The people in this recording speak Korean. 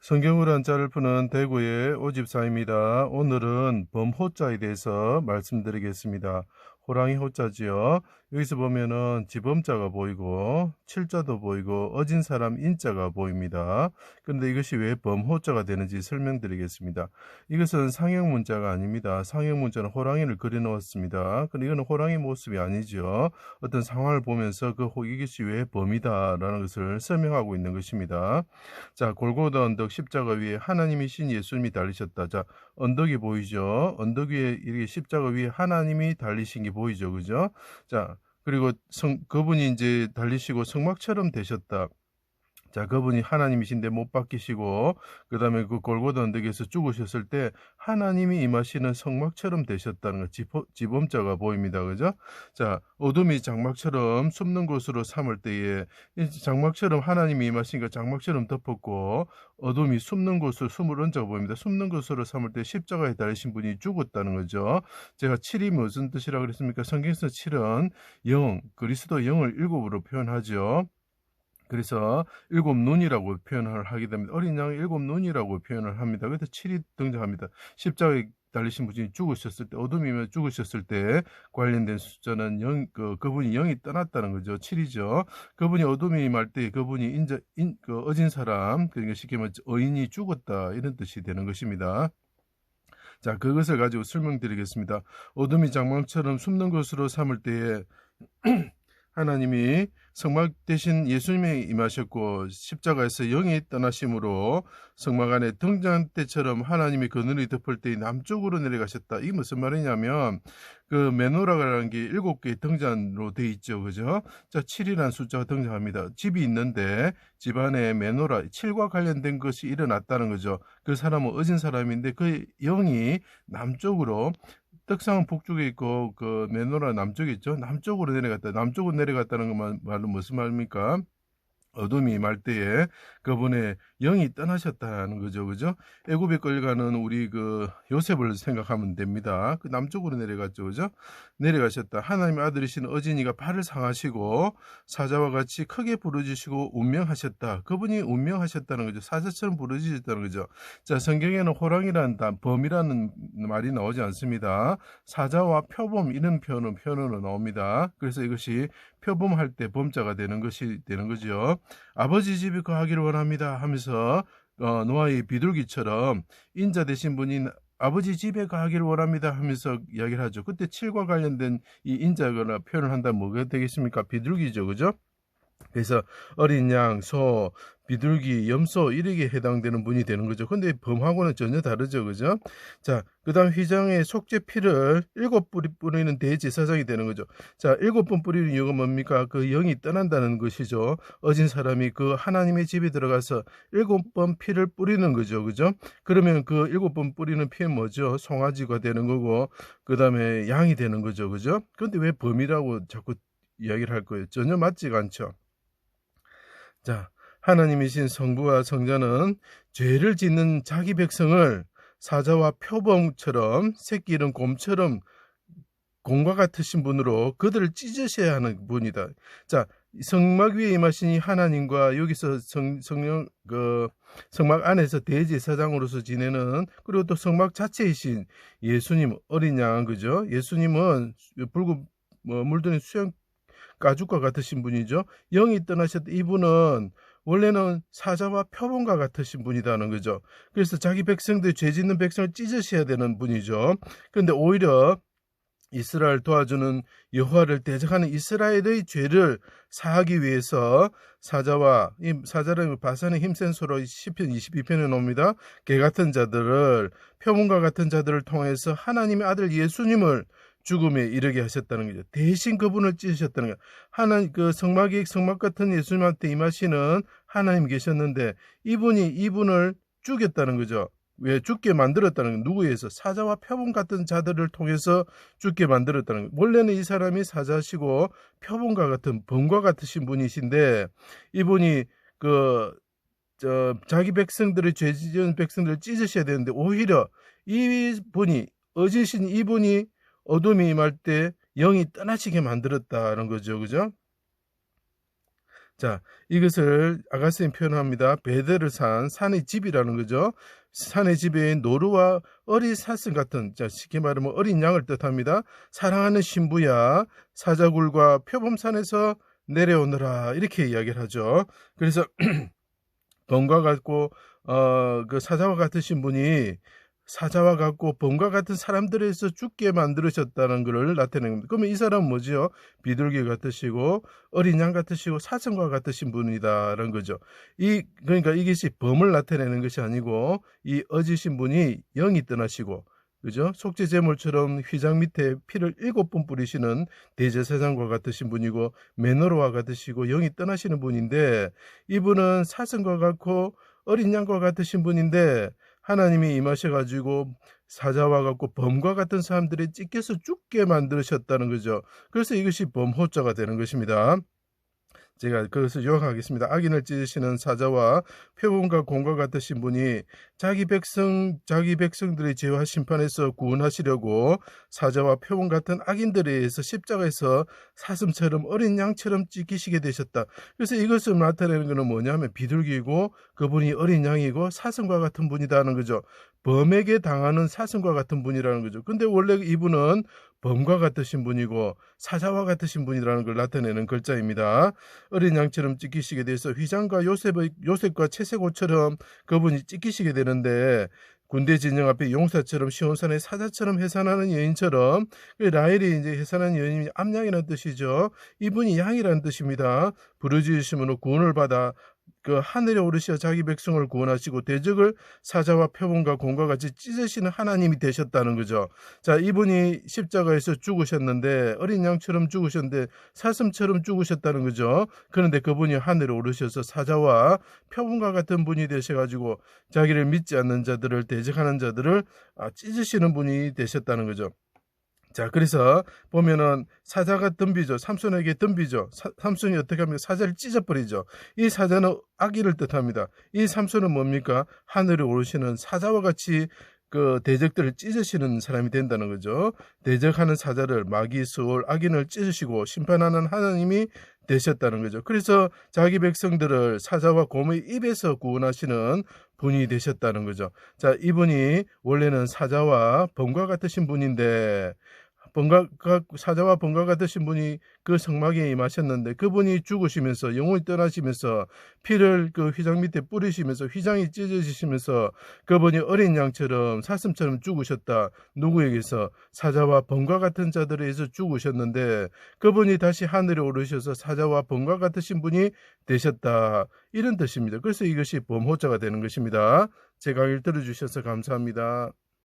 성경을 한자를 푸는 대구의 오집사입니다. 오늘은 범호자에 대해서 말씀드리겠습니다. 호랑이 호자지요. 여기서 보면은 지범자가 보이고 칠자도 보이고 어진 사람 인자가 보입니다. 그런데 이것이 왜 범호자가 되는지 설명드리겠습니다. 이것은 상형 문자가 아닙니다. 상형 문자는 호랑이를 그려놓았습니다. 근데 이거는 호랑이 모습이 아니죠. 어떤 상황을 보면서 이것이 왜 범이다라는 것을 설명하고 있는 것입니다. 자, 골고다 언덕 십자가 위에 하나님이신 예수님이 달리셨다. 자, 언덕이 보이죠? 언덕 위에 이렇게 십자가 위에 하나님이 달리신 게 보이죠, 그죠? 자, 그리고 그분이 이제 달리시고 성막처럼 되셨다. 자, 그분이 하나님이신데 못 박히시고 그다음에 그 골고다 언덕에서 죽으셨을 때 하나님이 임하시는 성막처럼 되셨다는 거 지범자가 보입니다. 그죠? 자, 어둠이 장막처럼 숨는 곳으로 삼을 때에 장막처럼 하나님이 임하시니까 장막처럼 덮었고 어둠이 숨는 곳으로 숨을 얹어 보입니다. 숨는 곳으로 삼을 때 십자가에 달리신 분이 죽었다는 거죠. 제가 7이 무슨 뜻이라고 그랬습니까? 성경에서 7은 영, 그리스도 영을 일곱으로 표현하죠. 그래서 일곱 눈이라고 표현을 하게 됩니다. 어린 양의 일곱 눈이라고 표현을 합니다. 그래서 7이 등장합니다. 십자가에 달리신 분이 죽으셨을 때, 어둠이며 죽으셨을 때 관련된 숫자는 그분이 영이 떠났다는 거죠. 7이죠. 그분이 어둠이 임할 때 그분이 어진 사람, 그러니까 쉽게 말해 의인이 죽었다 이런 뜻이 되는 것입니다. 자, 그것을 가지고 설명드리겠습니다. 어둠이 장막처럼 숨는 것으로 삼을 때에 하나님이 성막 대신 예수님이 임하셨고 십자가에서 영이 떠나심으로 성막 안에 등잔 때처럼 하나님이 그늘이 덮을 때 남쪽으로 내려가셨다. 이게 무슨 말이냐면 그 메노라라는 게 7개의 등잔으로 돼 있죠. 그죠? 자, 7이라는 숫자가 등장합니다. 집이 있는데 집 안에 메노라 7과 관련된 것이 일어났다는 거죠. 그 사람은 어진 사람인데 그 영이 남쪽으로 떡상은 북쪽에 있고 그 메노라 남쪽에 있죠. 남쪽으로 내려갔다. 남쪽으로 내려갔다는 말은 무슨 말입니까? 어둠이 임할 때에 그분의 영이 떠나셨다는 거죠. 그죠? 애굽에 끌려가는 우리 그 요셉을 생각하면 됩니다. 그 남쪽으로 내려갔죠. 그죠? 내려가셨다. 하나님의 아들이신 어진이가 발을 상하시고 사자와 같이 크게 부르짖으시고 운명하셨다. 그분이 운명하셨다는 거죠. 사자처럼 부르짖었다는 거죠. 자, 성경에는 호랑이라는 범이라는 말이 나오지 않습니다. 사자와 표범 이런 표현으로 나옵니다. 그래서 이것이 표범할 때 범자가 되는 거죠. 아버지 집에 거하기를 원합니다 하면서 노아의 비둘기처럼 인자 되신 분이 아버지 집에 가기를 원합니다 하면서 이야기를 하죠. 그때 7과 관련된 이 인자거나 표현을 한다면 뭐가 되겠습니까? 비둘기죠. 그죠? 그래서 어린 양, 소, 비둘기, 염소 이렇게 해당되는 분이 되는 거죠. 근데 범하고는 전혀 다르죠. 그죠? 자, 그 다음 휘장에 속죄 피를 7번 뿌리는 대제사장이 되는 거죠. 자, 7번 뿌리는 이유가 뭡니까? 그 영이 떠난다는 것이죠. 어진 사람이 그 하나님의 집에 들어가서 7번 피를 뿌리는 거죠. 그죠? 그러면 그 7번 뿌리는 피는 뭐죠? 송아지가 되는 거고 그 다음에 양이 되는 거죠. 그죠? 근데 왜 범이라고 자꾸 이야기를 할 거예요? 전혀 맞지가 않죠. 자, 하나님이신 성부와 성자는 죄를 짓는 자기 백성을 사자와 표범처럼 새끼 잃은 곰처럼 곰과 같으신 분으로 그들을 찢으셔야 하는 분이다. 자, 성막 위에 임하신 하나님과 여기서 성령 성막 안에서 대제사장으로서 지내는 그리고 또 성막 자체이신 예수님 어린 양 그죠? 예수님은 붉은 물드는 수영 가죽과 같으신 분이죠. 영이 떠나셨다. 이분은 원래는 사자와 표범과 같으신 분이라는 거죠. 그래서 자기 백성들 죄 짓는 백성을 찢으셔야 되는 분이죠. 그런데 오히려 이스라엘 도와주는 여호와를 대적하는 이스라엘의 죄를 사하기 위해서 사자라는 바산의 힘센 소로 시편 22편에 나옵니다. 개 같은 자들을 표범과 같은 자들을 통해서 하나님의 아들 예수님을 죽음에 이르게 하셨다는 거죠. 대신 그분을 찢으셨다는 거예요. 하나님 성막 같은 예수님한테 임하시는 하나님 계셨는데 이분을 죽였다는 거죠. 왜 죽게 만들었다는 건 누구에 의해서 사자와 표범 같은 자들을 통해서 죽게 만들었다는 거예요. 원래는 이 사람이 사자시고 표범과 같은 범과 같으신 분이신데 이분이 자기 백성들의 죄 지은 백성들을 찢으셔야 되는데 오히려 이분이 어지신 이분이 어둠이 임할 때 영이 떠나시게 만들었다는 거죠. 그죠? 자, 이것을 아가스인 표현합니다. 베델을 산의 집이라는 거죠. 산의 집에 노루와 어리 사슴 같은, 자, 쉽게 말하면 어린 양을 뜻합니다. 사랑하는 신부야, 사자굴과 표범산에서 내려오너라, 이렇게 이야기를 하죠. 그래서 범과 같고 그 사자와 같으신 분이 사자와 같고 범과 같은 사람들에서 죽게 만들으셨다는 것을 나타내는 겁니다. 그러면 이 사람은 뭐지요? 비둘기 같으시고 어린 양 같으시고 사슴과 같으신 분이다라는 거죠. 그러니까 이것이 범을 나타내는 것이 아니고 이 어지신 분이 영이 떠나시고, 그죠? 속죄 제물처럼 휘장 밑에 피를 7번 뿌리시는 대제사장과 같으신 분이고 메노로와 같으시고 영이 떠나시는 분인데, 이분은 사슴과 같고 어린 양과 같으신 분인데 하나님이 임하셔가지고 사자와 같고 범과 같은 사람들이 찢겨서 죽게 만드셨다는 거죠. 그래서 이것이 범호자가 되는 것입니다. 제가 그것을 요약하겠습니다. 악인을 찢으시는 사자와 표범과 곰과 같으신 분이 자기 백성들의 죄와 심판에서 구원하시려고 사자와 표범 같은 악인들에 의해서 십자가에서 사슴처럼 어린 양처럼 찢기시게 되셨다. 그래서 이것을 나타내는 것은 뭐냐면 비둘기고 그분이 어린 양이고 사슴과 같은 분이다는 거죠. 범에게 당하는 사슴과 같은 분이라는 거죠. 근데 원래 이분은 범과 같으신 분이고 사자와 같으신 분이라는 걸 나타내는 글자입니다. 어린 양처럼 찢기시게 돼서 휘장과 요셉과 채세고처럼 그분이 찢기시게 되는데, 군대 진영 앞에 용사처럼 시온산의 사자처럼 해산하는 여인처럼, 라헬이 이제 해산하는 여인이 암양이라는 뜻이죠. 이분이 양이라는 뜻입니다. 부르짖으심으로 구원을 받아 그 하늘에 오르시어 자기 백성을 구원하시고 대적을 사자와 표범과 곰과 같이 찢으시는 하나님이 되셨다는 거죠. 자, 이분이 십자가에서 죽으셨는데 어린 양처럼 죽으셨는데 사슴처럼 죽으셨다는 거죠. 그런데 그분이 하늘에 오르셔서 사자와 표범과 같은 분이 되셔가지고 자기를 믿지 않는 자들을 대적하는 자들을 찢으시는 분이 되셨다는 거죠. 자, 그래서 보면은 사자가 덤비죠. 삼손에게 덤비죠. 삼손이 어떻게 하면 사자를 찢어버리죠. 이 사자는 악의를 뜻합니다. 이 삼손은 뭡니까? 하늘에 오르시는 사자와 같이 그 대적들을 찢으시는 사람이 된다는 거죠. 대적하는 사자를 마귀 수월 악인을 찢으시고 심판하는 하나님이 되셨다는 거죠. 그래서 자기 백성들을 사자와 곰의 입에서 구원하시는 분이 되셨다는 거죠. 자, 이분이 원래는 사자와 범과 같으신 분인데 사자와 범과 같으신 분이 그 성막에 임하셨는데 그분이 죽으시면서 영혼이 떠나시면서 피를 그 휘장 밑에 뿌리시면서 휘장이 찢어지시면서 그분이 어린 양처럼 사슴처럼 죽으셨다. 누구에게서? 사자와 범과 같은 자들에 의해서 죽으셨는데 그분이 다시 하늘에 오르셔서 사자와 범과 같으신 분이 되셨다. 이런 뜻입니다. 그래서 이것이 범호자가 되는 것입니다. 제 강의를 들어주셔서 감사합니다.